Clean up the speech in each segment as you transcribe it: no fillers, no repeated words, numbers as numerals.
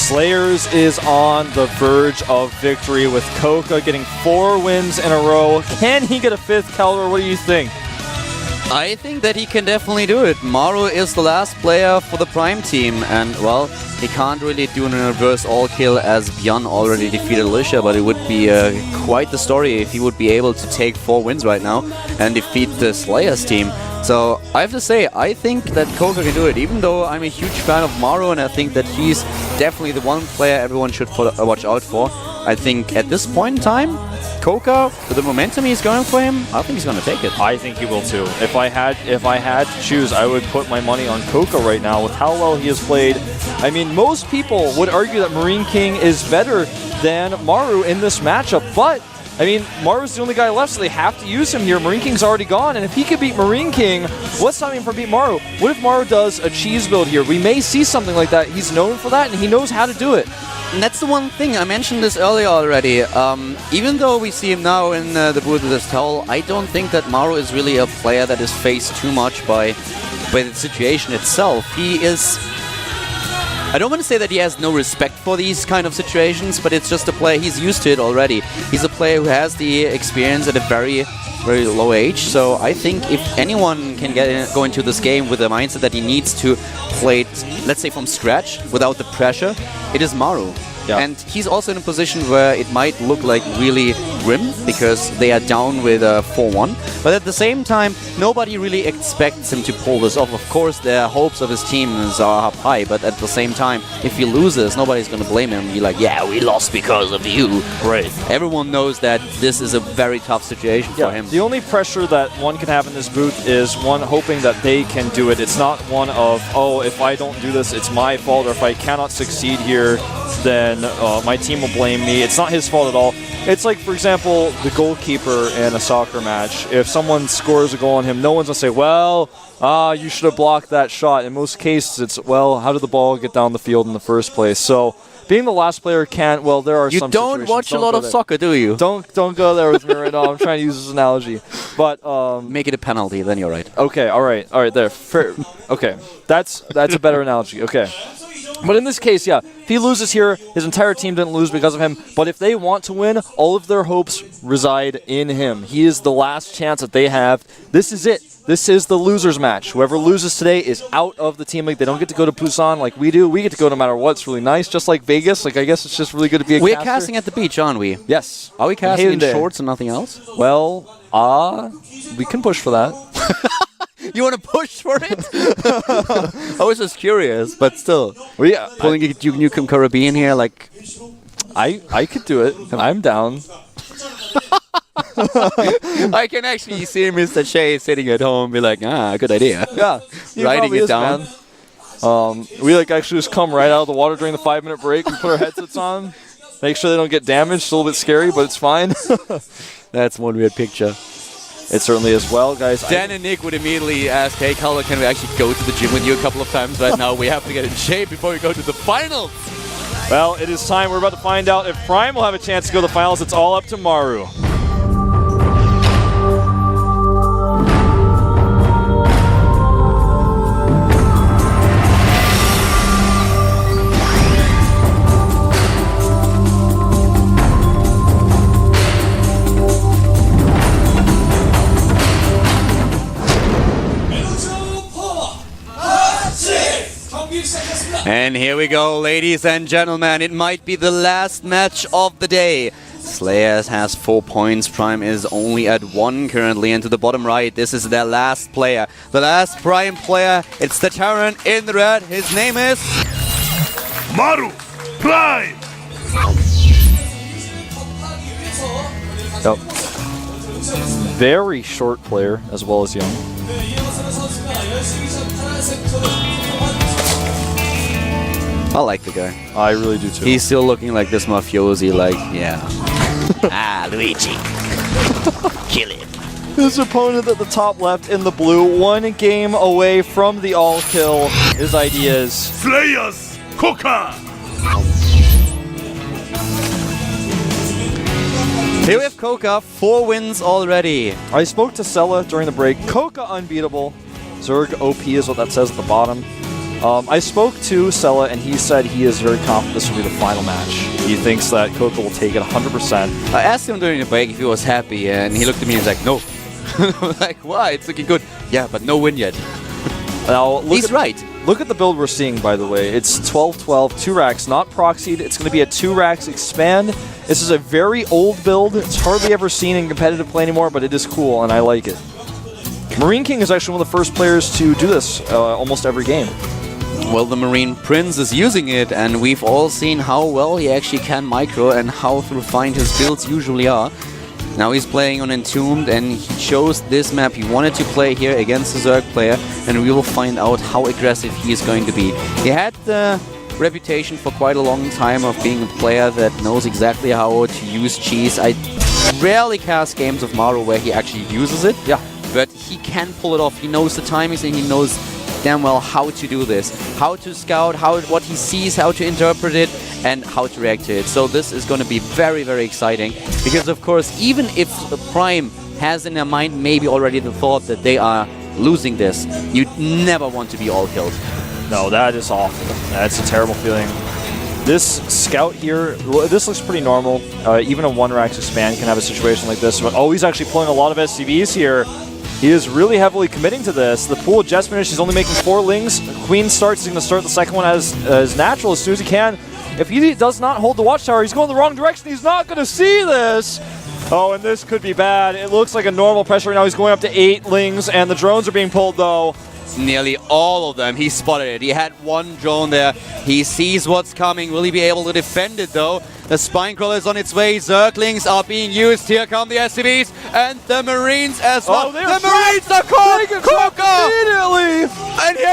Slayers is on the verge of victory with Coca getting 4 wins in a row. Can he get a 5th, Calder? What do you think? I think that he can definitely do it. Maru is the last player for the Prime team, and well, he can't really do an reverse all-kill as Bjorn already defeated Alicia, but it would be quite the story if he would be able to take 4 wins right now and defeat the Slayers team. So I have to say, I think that Coca can do it, even though I'm a huge fan of Maru, and I think that he's definitely the one player everyone should watch out for. I think at this point in time, Coca, with the momentum he's going for him, I think he's going to take it. I think he will too. If I had to choose, I would put my money on Coca right now with how well he has played. I mean, most people would argue that Marine King is better than Maru in this matchup, but I mean, Maru's the only guy left, so they have to use him here. Marine King's already gone, and if he could beat Marine King, what's stopping him from beating Maru? What if Maru does a cheese build here? We may see something like that. He's known for that, and he knows how to do it. And that's the one thing, I mentioned this earlier already. Even though we see him now in the booth with his towel, I don't think that Maru is really a player that is faced too much by the situation itself. He is... I don't want to say that he has no respect for these kind of situations, but it's just a player, he's used to it already. He's a player who has the experience at a very, very low age, so I think if anyone can go into this game with the mindset that he needs to play it, let's say from scratch, without the pressure, it is Maru. Yeah. And he's also in a position where it might look like really grim, because they are down with 4-1. But at the same time, nobody really expects him to pull this off. Of course, the hopes of his team are up high, but at the same time, if he loses, nobody's going to blame him and be like, yeah, we lost because of you. Right. Everyone knows that this is a very tough situation for him. The only pressure that one can have in this booth is one hoping that they can do it. It's not one of, oh, if I don't do this, it's my fault, or if I cannot succeed here, then my team will blame me. It's not his fault at all. It's like, for example, the goalkeeper in a soccer match. If someone scores a goal on him, no one's going to say, well, you should have blocked that shot. In most cases, it's, well, how did the ball get down the field in the first place? So being the last player can't, well, there are some situations. You don't watch a lot of soccer, do you? Don't go there with me right now. I'm trying to use this analogy. But make it a penalty, then you're right. Okay, all right, there. Fair. Okay, that's a better analogy. Okay. But in this case, yeah, if he loses here, his entire team didn't lose because of him. But if they want to win, all of their hopes reside in him. He is the last chance that they have. This is it. This is the loser's match. Whoever loses today is out of the team league. They don't get to go to Busan like we do. We get to go no matter what. It's really nice, just like Vegas. Like, I guess it's just really good to be a We're caster. casting at the beach, aren't we? Yes. Are we casting in shorts and nothing else? Well, we can push for that. You want to push for it? I was just curious, but still. Well, yeah, pulling a Duke Nukem Caribbean here, like... I could do it. I'm down. I can actually see Mr. Shea sitting at home and be like, good idea. Yeah. Writing it down. We actually just come right out of the water during the 5-minute break and put our headsets on. Make sure they don't get damaged. It's a little bit scary, but it's fine. That's one weird picture. It certainly is. Well, guys, Dan and Nick would immediately ask, hey, Carlo, can we actually go to the gym with you a couple of times right now? We have to get in shape before we go to the finals. Well, it is time. We're about to find out if Prime will have a chance to go to the finals. It's all up to Maru. And here we go, ladies and gentlemen. It might be the last match of the day. Slayers has 4 points. Prime is only at 1 currently. And to the bottom right, this is their last player. The last Prime player. It's the Terran in the red. His name is... Maru Prime! Yep. Very short player, as well as young. I like the guy. I really do too. He's still looking like this mafiosi, like, yeah. Luigi. Kill him. His opponent at the top left in the blue, 1 game away from the all-kill. His ideas. Slayers Coca! Here we have Coca, 4 wins already. I spoke to Sella during the break. Coca unbeatable. Zerg OP is what that says at the bottom. I spoke to Sella, and he said he is very confident this will be the final match. He thinks that Coca will take it 100%. I asked him during the break if he was happy, and he looked at me and was like, no. Like, why? It's looking good. Yeah, but no win yet. Now, He's right. Look at the build we're seeing, by the way. It's 12-12, 2 racks, not proxied. It's going to be a 2 racks expand. This is a very old build. It's hardly ever seen in competitive play anymore, but it is cool, and I like it. Marine King is actually one of the first players to do this almost every game. Well, the Marine Prince is using it, and we've all seen how well he actually can micro and how refined his builds usually are. Now he's playing on Entombed, and he chose this map. He wanted to play here against the Zerg player, and we will find out how aggressive he is going to be. He had the reputation for quite a long time of being a player that knows exactly how to use cheese. I rarely cast games of Maru where he actually uses it, but he can pull it off. He knows the timings, and he knows damn well how to do this, how to scout, what he sees, how to interpret it, and how to react to it. So this is going to be very, very exciting, because of course, even if the Prime has in their mind maybe already the thought that they are losing this, you'd never want to be all killed. No, that is awful. That's a terrible feeling. This scout here, this looks pretty normal. Even a 1 racks expand can have a situation like this. But he's actually pulling a lot of SCVs here. He is really heavily committing to this. The pool just finished. He's only making 4 lings. Queen starts. He's going to start the second one as natural as soon as he can. If he does not hold the watchtower, he's going the wrong direction. He's not going to see this. Oh, and this could be bad. It looks like a normal pressure right now. He's going up to 8 lings, and the drones are being pulled, though. Nearly all of them. He spotted it. He had 1 drone there. He sees what's coming. Will he be able to defend it, though? The Spinecrawler is on its way. Zerglings are being used. Here come the SCVs and the Marines as well. Oh, the Marines are caught! Coca! Immediately! And he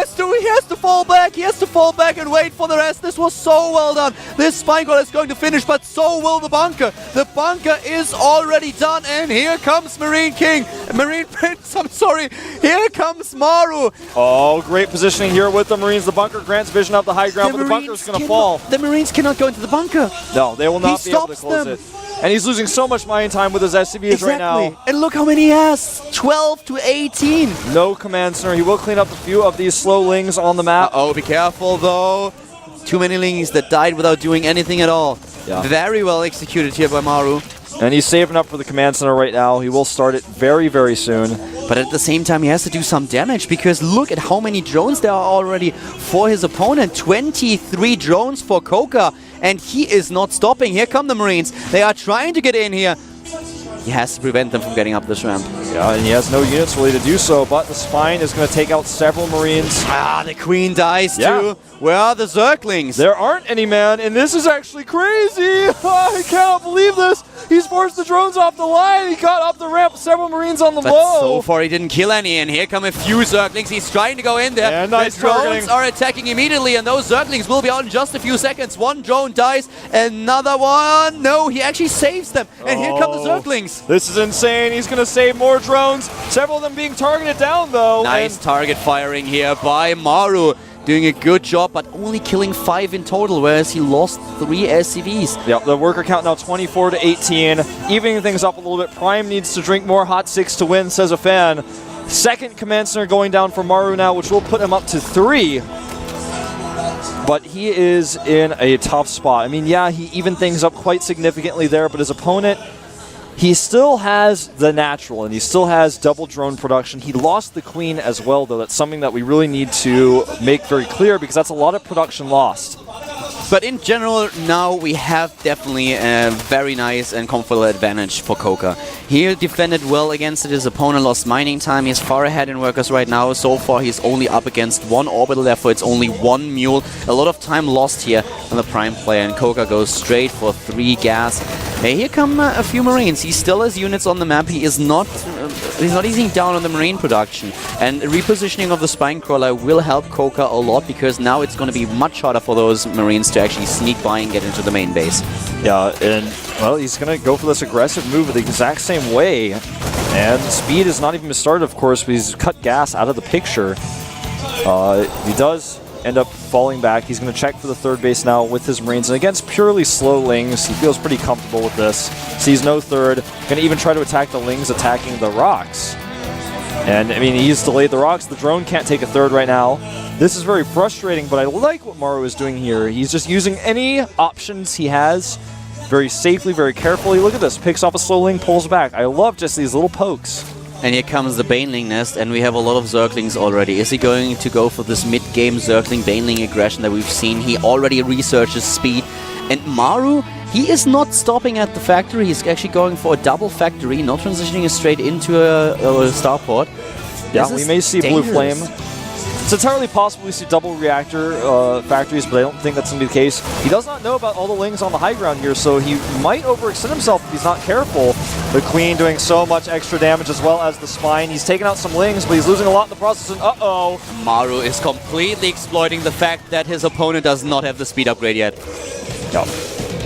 has to fall back. He has to fall back and wait for the rest. This was so well done. This Spinecrawler is going to finish, but so will the bunker. The bunker is already done, and here comes Marine King. Marine Prince, I'm sorry. Here comes Maru. Oh, great positioning here with the Marines. The bunker grants vision up the high ground, but the bunker is going to fall. The Marines cannot go into the bunker. No, they will not be able to close it. And he's losing so much mining time with his SCVs right now. And look how many he has. 12 to 18. No command center. He will clean up a few of these slow lings on the map. Oh, be careful though. Too many lings that died without doing anything at all. Yeah. Very well executed here by Maru. And he's saving up for the command center right now. He will start it very, very soon. But at the same time, he has to do some damage, because look at how many drones there are already for his opponent. 23 drones for Coca, and he is not stopping. Here come the Marines. They are trying to get in here. He has to prevent them from getting up this ramp. Yeah, and he has no units really to do so, but the Spine is going to take out several Marines. Ah, the Queen dies too. Where are the Zerglings? There aren't any, man, and this is actually crazy. I cannot believe this. He's forced the drones off the line. He got up the ramp, several Marines on the bow. So far he didn't kill any, and here come a few Zerglings. He's trying to go in there. And nice the drones targeting. are attacking immediately, and those Zerglings will be out in just a few seconds. 1 drone dies, another one. No, he actually saves them. And here come the Zerglings. This is insane. He's going to save more drones. Several of them being targeted down, though. Nice target firing here by Maru. Doing a good job, but only killing 5 in total, whereas he lost 3 SCVs. Yep, the worker count now 24 to 18. Evening things up a little bit. Prime needs to drink more Hot 6 to win, says a fan. Second command center going down for Maru now, which will put him up to 3. But he is in a tough spot. I mean, yeah, he evened things up quite significantly there, but his opponent, he still has the natural, and he still has double drone production. He lost the Queen as well, though. That's something that we really need to make very clear, because that's a lot of production lost. But in general, now we have definitely a very nice and comfortable advantage for Coca. He defended well against it. His opponent lost mining time. He's far ahead in workers right now. So far, he's only up against 1 orbital, therefore it's only 1 mule. A lot of time lost here on the Prime player, and Coca goes straight for 3 gas. Hey, here come a few Marines. He still has units on the map. He is not easing down on the Marine production. And repositioning of the Spinecrawler will help Coca a lot, because now it's going to be much harder for those Marines to actually sneak by and get into the main base. Yeah, and, well, he's going to go for this aggressive move the exact same way. And speed is not even started, of course, but he's cut gas out of the picture. He does end up falling back. He's going to check for the third base now with his Marines. And against purely slow lings, he feels pretty comfortable with this. Sees no third. Going to even try to attack the lings attacking the rocks. And, I mean, he's delayed the rocks. The drone can't take a third right now. This is very frustrating, but I like what Maru is doing here. He's just using any options he has very safely, very carefully. Look at this. Picks off a slow link, pulls back. I love just these little pokes. And here comes the Baneling nest, and we have a lot of Zerglings already. Is he going to go for this mid-game Zergling Baneling aggression that we've seen? He already researches speed. And Maru, he is not stopping at the factory. He's actually going for a double factory, not transitioning straight into a starport. Yeah, we may see dangerous. Blue Flame. It's entirely possible we see double reactor factories, but I don't think that's going to be the case. He does not know about all the lings on the high ground here, so he might overextend himself if he's not careful. The Queen doing so much extra damage as well as the Spine. He's taking out some lings, but he's losing a lot in the process, and uh-oh. Maru is completely exploiting the fact that his opponent does not have the speed upgrade yet. Yep.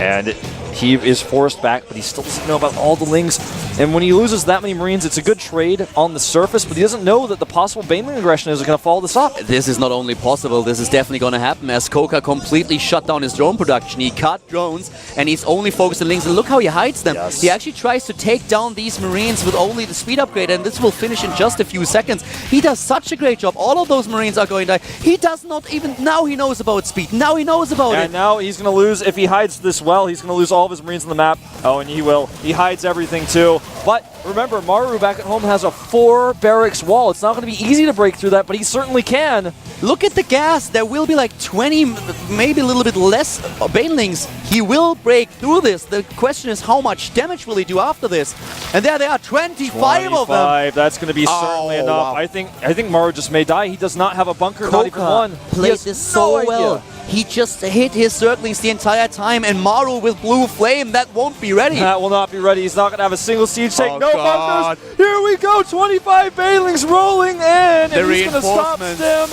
And he is forced back, but he still doesn't know about all the lings. And when he loses that many Marines, it's a good trade on the surface, but he doesn't know that the possible Baneling aggression is going to follow this up. This is not only possible, this is definitely going to happen as Koka completely shut down his drone production. He cut drones and he's only focused on links, and look how he hides them. Yes. He actually tries to take down these Marines with only the speed upgrade, and this will finish in just a few seconds. He does such a great job. All of those Marines are going to die. He does not even... Now he knows about speed. Now he knows about it. And now he's going to lose. If he hides this well, he's going to lose all of his Marines on the map. Oh, and he will. He hides everything too. But remember, Maru back at home has a 4 barracks wall. It's not going to be easy to break through that, but he certainly can. Look at the gas. There will be like 20, maybe a little bit less Banelings. He will break through this. The question is, how much damage will he do after this? And there they are, 25 of them. That's going to be certainly enough. Wow. I think Maru just may die. He does not have a bunker, not even one. Played this so well. He just hit his Zerglings the entire time, and Maru with Blue Flame, that won't be ready. That will not be ready. He's not going to have a single siege tank. Oh, no God. bunkers. Here we go. 25 Banelings rolling in. And he's going to stop Stim.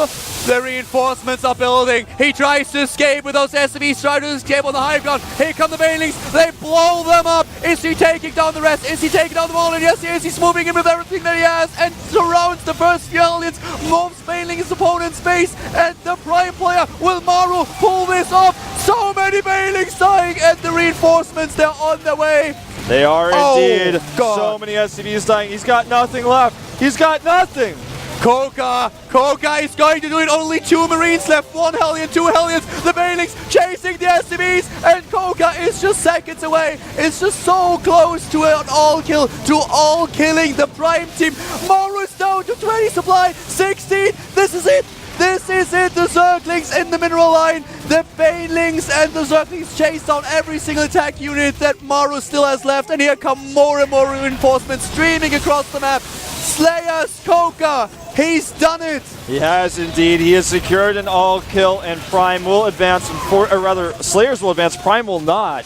The reinforcements are building. He tries to escape with those SCVs, trying to escape on the high ground. Here come the Banelings. They blow them up. Is he taking down the rest? Is he taking down them all? And yes, he is. He's moving in with everything that he has and surrounds the first few aliens. Moves Baneling his opponent's face, and the Prime player will Maru pull this off. So many Banelings dying, and the reinforcements, they're on their way. They are indeed. God. So many SCVs dying. He's got nothing left. He's got nothing. Koka is going to do it. Only 2 Marines left. 1 Hellion, 2 Hellions. The Banelings chasing the SCVs, and Koka is just seconds away. It's just so close to an all kill, to all killing the Prime team. Maru is down to 20 supply, 16. This is it. This is it. The Zerglings in the mineral line. The Banelings and the Zerglings chase down every single attack unit that Maru still has left. And here come more and more reinforcements streaming across the map. Slayers Koka, he's done it. He has indeed. He has secured an all kill, and Prime will advance, or rather, Slayers will advance, Prime will not.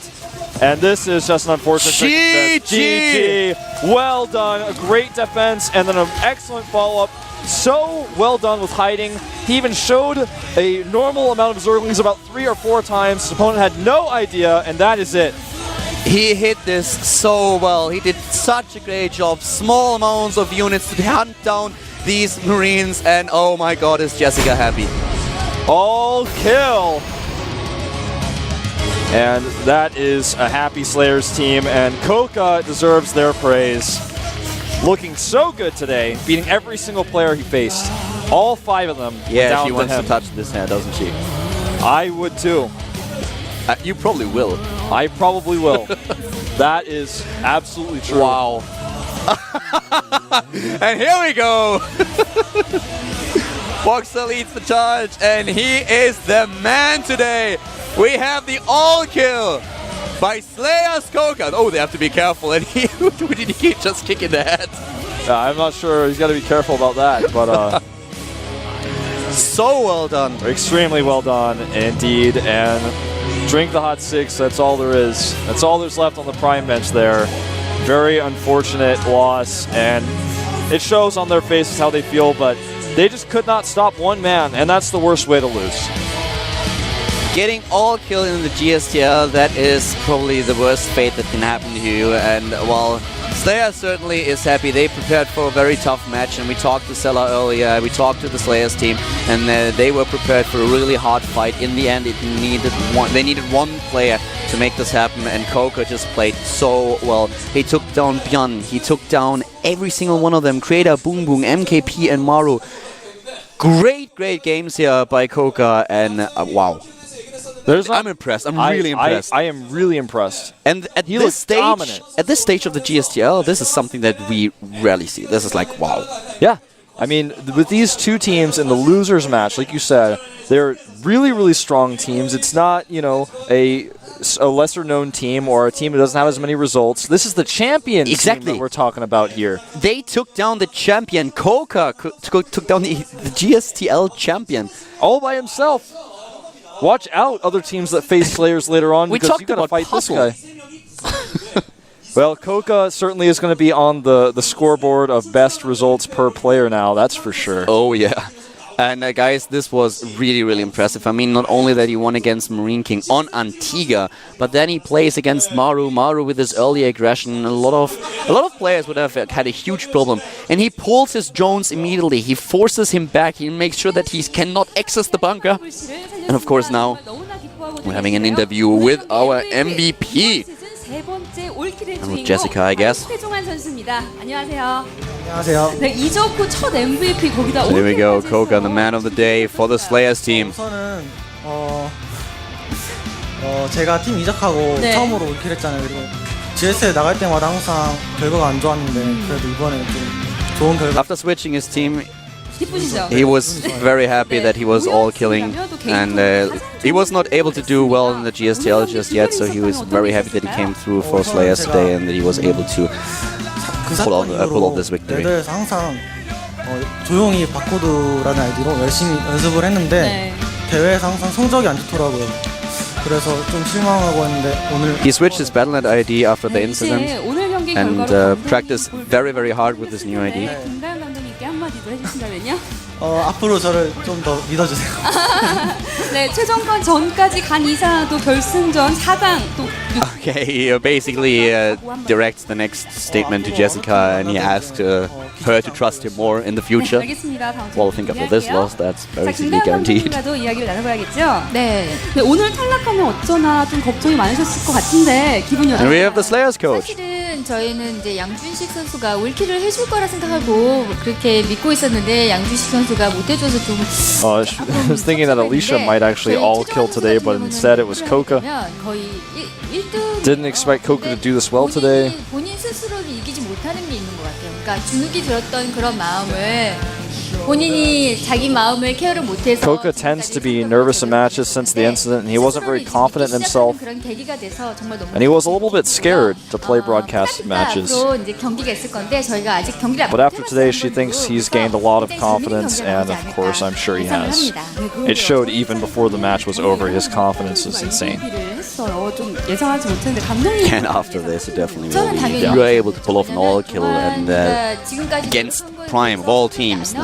And this is just an unfortunate GG. Well done. A great defense, and then an excellent follow-up. So well done with hiding. He even showed a normal amount of Zerglings about 3 or 4 times. His opponent had no idea, and that is it. He hit this so well. He did such a great job. Small amounts of units to hunt down these Marines, and oh my god, is Jessica happy. All kill. And that is a happy Slayers team, and Koka deserves their praise. Looking so good today, beating every single player he faced. All 5 of them. Yeah, down she wants him. to touch this hand, doesn't she? I would too. You probably will. I probably will. That is absolutely true. Wow. And here we go. Boxer leads the charge, and he is the man today. We have the all kill by Slayers Koka. Oh, they have to be careful. And who did he just kick in the head? I'm not sure. He's got to be careful about that. But so well done. Extremely well done, indeed. And drink the hot 6. That's all there is. That's all there's left on the Prime bench there. Very unfortunate loss, and it shows on their faces how they feel, but they just could not stop one man, and that's the worst way to lose. Getting all killed in the GSTL, that is probably the worst fate that can happen to you. And while Slayer certainly is happy, they prepared for a very tough match, and we talked to Sela earlier, we talked to the Slayers team, and they were prepared for a really hard fight. In the end, they needed one player to make this happen, and Koka just played so well. He took down Björn, he took down every single one of them. Creator, Boom Boom, MKP, and Maru. Great games here by Koka, and wow. I'm impressed. I'm really impressed. I am really impressed. And at this stage of the GSTL, this is something that we rarely see. This is like, wow. Yeah. I mean, with these two teams in the losers match, like you said, they're really, really strong teams. It's not, you know, a lesser-known team or a team that doesn't have as many results. This is the champion team that we're talking about here. They took down the champion. Koka took down the GSTL champion. All by himself. Watch out, other teams that face Slayers later on, because you got to fight this guy. Well, Koka certainly is going to be on the scoreboard of best results per player now, that's for sure. Oh, yeah. And guys, this was really, really impressive. I mean, not only that he won against Marine King on Antigua, but then he plays against Maru. Maru with his early aggression. A lot of players would have had a huge problem. And he pulls his Jones immediately. He forces him back. He makes sure that he cannot access the bunker. And of course now, we're having an interview with our MVP. And with Jessica, I guess. 안녕하세요. 네, 2적 후 첫 MVP 거기다. So here we go, Koka, the man of the day for the Slayers team. 우선은 제가 팀 이적하고 처음으로 올킬 했잖아요. 그리고 GS에 나갈 때마다 항상 결과가 안 좋았는데 그래도 이번에 좀 좋은 결과. After switching his team, he was very happy that he was all killing, and he was not able to do well in the GSTL just yet, so he was very happy that he came through for Slayers today and that he was able to pull off this victory. 레드에서 항상 조용히 바코드라는 아이디로 열심히 연습을 했는데 대회에서 항상 성적이 안 좋더라고요. 그래서 좀 실망하고 했는데 오늘 He switched his Battle.net ID after the incident and practiced very, very hard with his new ID. 앞으로 저를 좀 더 믿어주세요. 네, 최종권 전까지 간 이상도 결승전 4강 또. Okay, he basically directs the next statement to Jessica, and he asks her to trust him more in the future. Well, I think after this loss, that's basically guaranteed. 이야기를 나눠봐야겠죠. 네. 오늘 탈락하면 어쩌나 좀 걱정이 많으셨을 것 같은데 기분이 어떠세요? And we have the Slayers coach. 사실은 저희는 이제 양준식 선수가 올킬을 해줄 거라 생각하고 그렇게 믿고 있었는데 양준식 선수가 못 해줘서 좀. I was thinking that Alicia might actually all kill today, but instead it was Koka. Didn't expect Koka to do this well today. 본인 스스로를 이기지 못하는 게 있는 것 같아요. 그러니까 주눅이 들었던 그런 마음을 본인이 자기 마음을 케어를 못해서. Koka tends to be nervous in matches since the incident, and he wasn't very confident in himself. And he was a little bit scared to play broadcast matches. But after today, she thinks he's gained a lot of confidence, and of course, I'm sure he has. It showed even before the match was over. His confidence is insane. And after this, it definitely will be. You were able to pull off an all-kill and against Prime of all teams.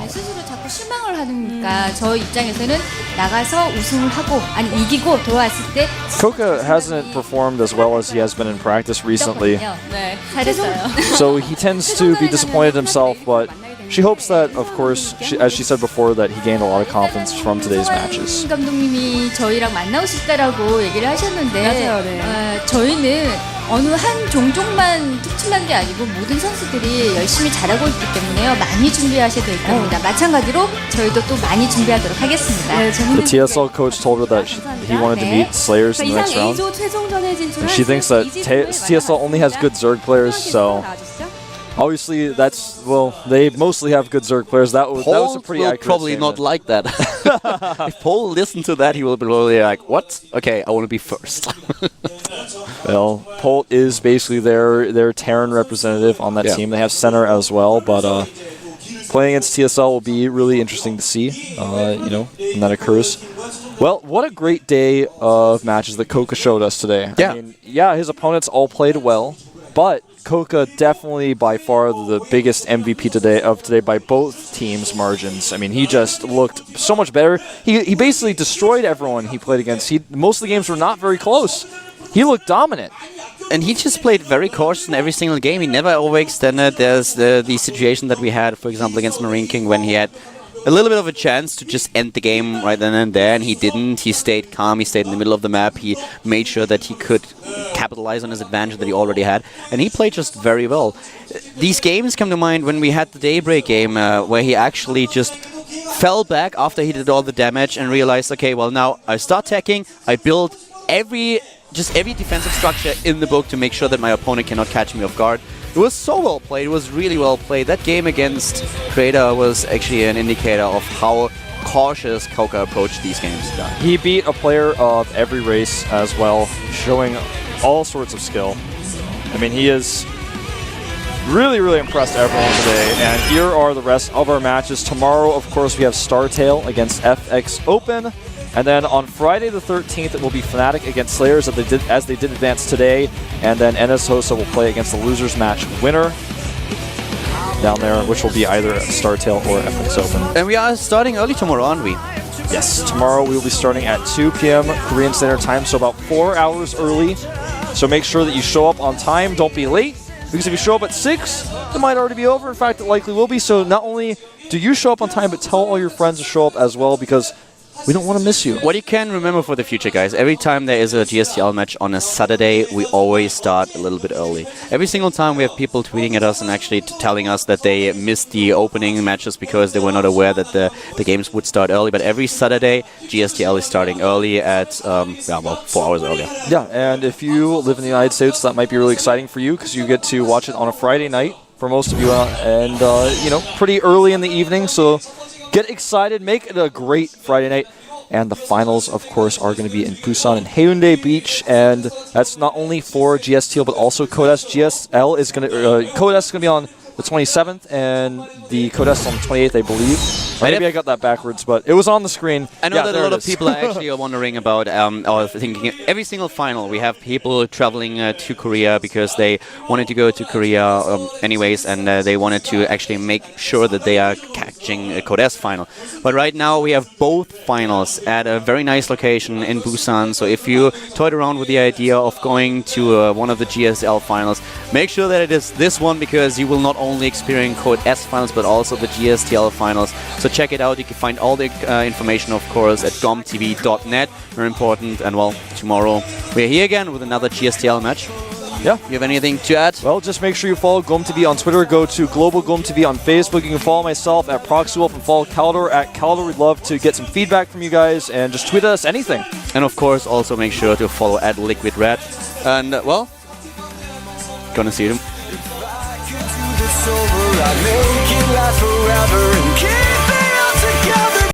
스스로 자꾸 실망을 하니까 저 입장에서는 나가서 우승을 하고 아니 이기고 돌아왔을 때. Koka hasn't performed as well as he has been in practice recently. 네, 잘했어요. So he tends to be disappointed himself, but she hopes that, of course, as she said before, that he gained a lot of confidence from today's matches. 감독님이 저희랑 만나고 싶다라고 얘기를 하셨는데 저희는 어느 한 종족만 특출난 게 아니고 모든 선수들이 열심히 잘하고 있기 때문에요. 많이 준비하셔야 될 겁니다. 마찬가지로 저희도 또 많이 준비하도록 하겠습니다. The TSL coach told her that he wanted to meet Slayers in the next round. And she thinks that TSL only has good Zerg players, so obviously that's, well, they mostly have good Zerg players. That was a pretty accurate probably statement. not like that. If Paul listened to that, he will be probably like, what? Okay, I want to be first. Well, Polt is basically their Terran representative on that team. They have center as well, but playing against TSL will be really interesting to see, when that occurs. Well, what a great day of matches that Koka showed us today. Yeah. I mean, his opponents all played well, but Koka definitely by far the biggest MVP today by both teams' margins. I mean, he just looked so much better. He basically destroyed everyone he played against. Most of the games were not very close. He looked dominant. And he just played very cautious in every single game. He never overextended. There's the situation that we had, for example, against Marine King when he had a little bit of a chance to just end the game right then and there, and he didn't. He stayed calm, he stayed in the middle of the map, he made sure that he could capitalize on his advantage that he already had, and he played just very well. These games come to mind when we had the Daybreak game, where he actually just fell back after he did all the damage and realized, okay, well now I start attacking, I build every defensive structure in the book to make sure that my opponent cannot catch me off guard. It was so well played, it was really well played. That game against Creator was actually an indicator of how cautious Koka approached these games. He beat a player of every race as well, showing all sorts of skill. I mean, he is really impressed everyone today. And here are the rest of our matches. Tomorrow, of course, we have StarTale against FX Open. And then on Friday the 13th, it will be Fnatic against Slayers as they did advance today. And then NS Hosa will play against the losers match winner down there, which will be either StarTale or FX Open. And we are starting early tomorrow, aren't we? Yes, tomorrow we will be starting at 2 p.m. Korean Standard Time, so about 4 hours early. So make sure that you show up on time, don't be late, because if you show up at 6, it might already be over. In fact, it likely will be. So not only do you show up on time, but tell all your friends to show up as well, because we don't want to miss you. What you can remember for the future, guys, every time there is a GSTL match on a Saturday, we always start a little bit early. Every single time we have people tweeting at us and actually telling us that they missed the opening matches because they were not aware that the games would start early. But every Saturday, GSTL is starting early at, 4 hours earlier. Yeah, and if you live in the United States, that might be really exciting for you because you get to watch it on a Friday night for most of you, and, pretty early in the evening. So get excited, make it a great Friday night. And the finals, of course, are going to be in Busan and Haeundae Beach, and that's not only for GSTL but also Codes. GSL is going to Codes is going to be on the 27th, and the Codes on the 28th, I believe. Or maybe I got that backwards, but it was on the screen. I know that a lot of people are actually wondering about, or thinking, every single final, we have people traveling to Korea because they wanted to go to Korea anyways, and they wanted to actually make sure that they are catching a Codes final. But right now, we have both finals at a very nice location in Busan, so if you toyed around with the idea of going to one of the GSL finals, make sure that it is this one, because you will not only experience Codes finals, but also the GSTL finals. So check it out. You can find all the information, of course, at GOMTV.net. Very important. And, well, tomorrow we're here again with another GSTL match. Yeah. You have anything to add? Well, just make sure you follow GOMTV on Twitter. Go to Global GOMTV on Facebook. You can follow myself at ProxyWolf and follow Caldor at Caldor. We'd love to get some feedback from you guys and just tweet at us anything. And, of course, also make sure to follow at Liquid Red. And, well, gonna see you. I'd make it last forever and